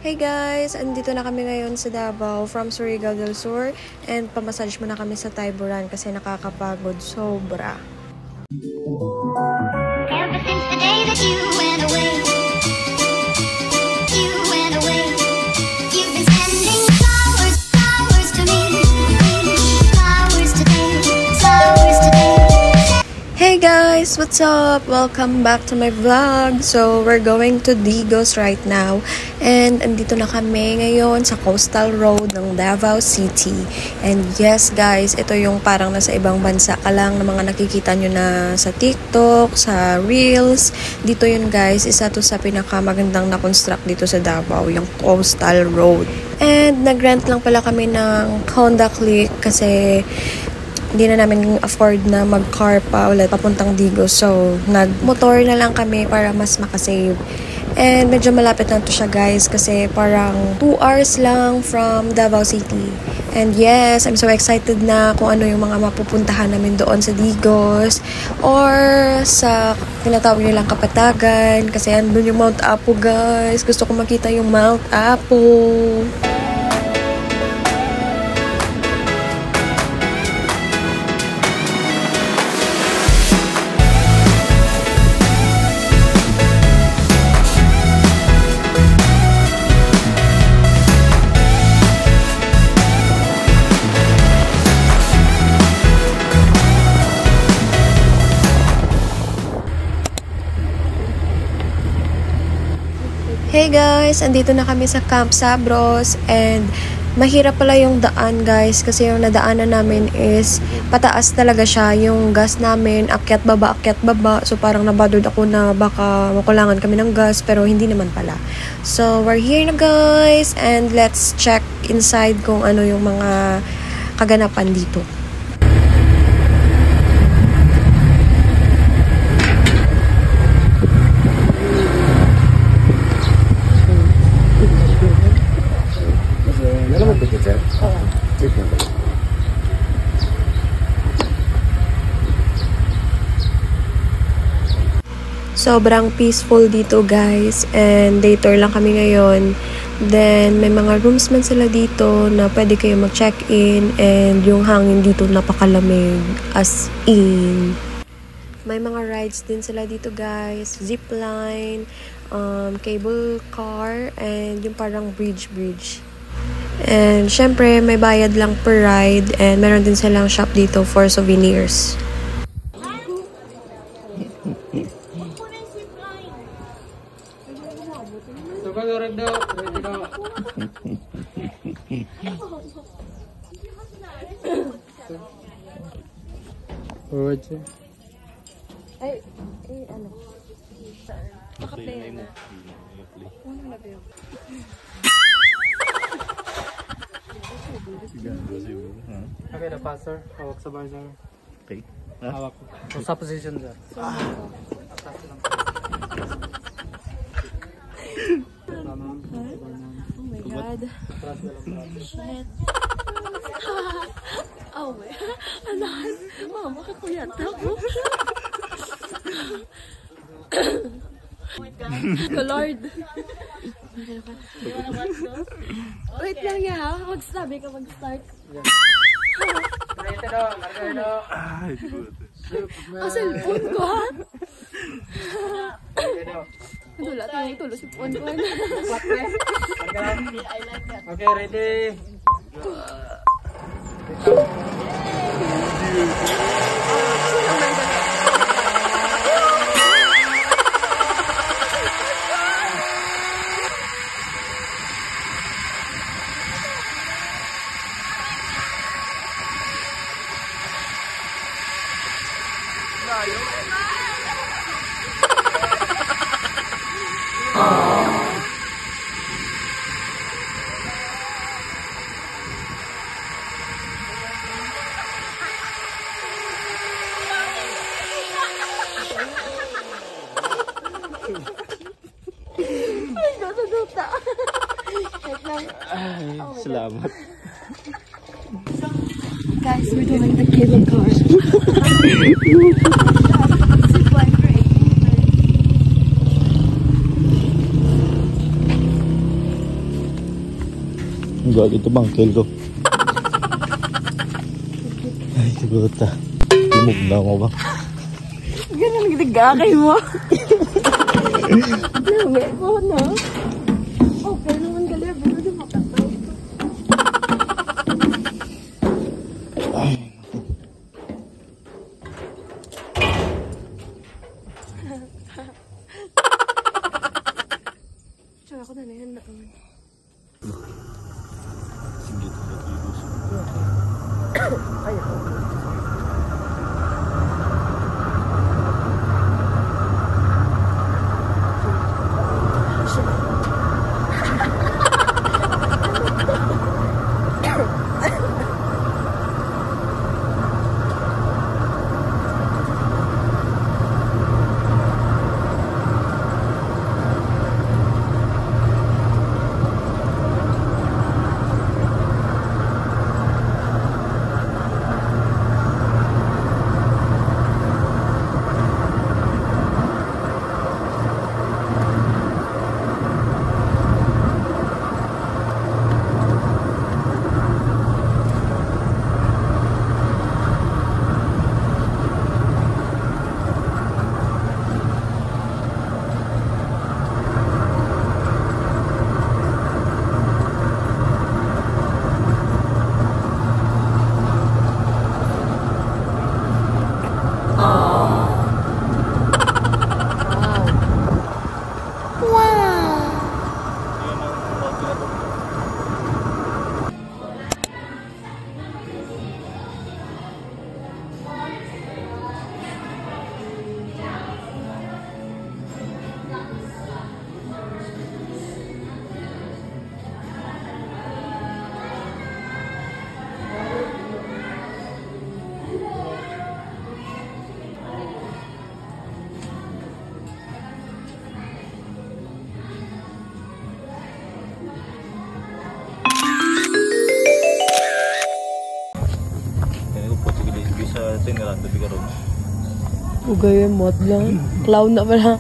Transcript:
Hey guys! Andito na kami ngayon sa Davao from Surigao del Sur and pamassage muna kami sa Tayboran kasi nakakapagod sobra. Ever since the day that you went away, you've been sending flowers to me, flowers today, flowers today. Hey guys! What's up? Welcome back to my vlog. So, we're going to Digos right now. And andito na kami ngayon sa Coastal Road ng Davao City. And yes guys, ito yung parang nasa ibang bansa ka lang na mga nakikita nyo na sa TikTok, sa Reels. Dito yun guys, isa to sa pinakamagandang na-construct dito sa Davao, yung Coastal Road. And nag-rent lang pala kami ng Honda Click kasi hindi na namin afford na mag-car pa ulit papuntang Digos. So, nag-motor na lang kami para mas makasave. And medyo malapit lang to siya guys kasi parang 2 hours lang from Davao City. And yes, I'm so excited na kung ano yung mga mapupuntahan namin doon sa Digos or sa tinatawag nilang Kapatagan kasi andun yung Mount Apo guys. Gusto ko makita yung Mount Apo. Hey guys, andito na kami sa Camp Sabros and mahirap pala yung daan guys kasi yung nadaanan namin is pataas talaga siya. Yung gas namin, akyat baba. So parang nabadod ako na baka makulangan kami ng gas pero hindi naman pala. So we're here na guys and let's check inside kung ano yung mga kaganapan dito. Sobrang peaceful dito guys and day tour lang kami ngayon. Then may mga rooms man sila dito na pwede kayo mag-check-in and yung hangin dito napakalamig as in. May mga rides din sila dito guys, zipline, cable car and yung parang bridge. And syempre may bayad lang per ride and meron din silang shop dito for souvenirs. Ay, ano? Nakaplay na. Unang labi yun. Okay, the passer. Hawak sa bar, sir. Okay. Hawak. So, sa position, sir. Oh my God. Shit. Oh my God. Anak. Mama, kakuyat ako. Oh my God. Lord. Wait lang ya. Magsabi ka mag-start. Ay, good. Ang cellphone ko ha? Wala tayong tulo si phone ko. Okay, ready? Ay, salamat. Guys, we're doing the cable car. Enggak itu bangkel tuh. Ay, siguro ta. Tumog na mo ba? Ganun gagakay mo. Lami ko na. Okay naman gali. Pero di makatay ito. Tsaka ako na yan na. Ugay mo lang. Clown na pala.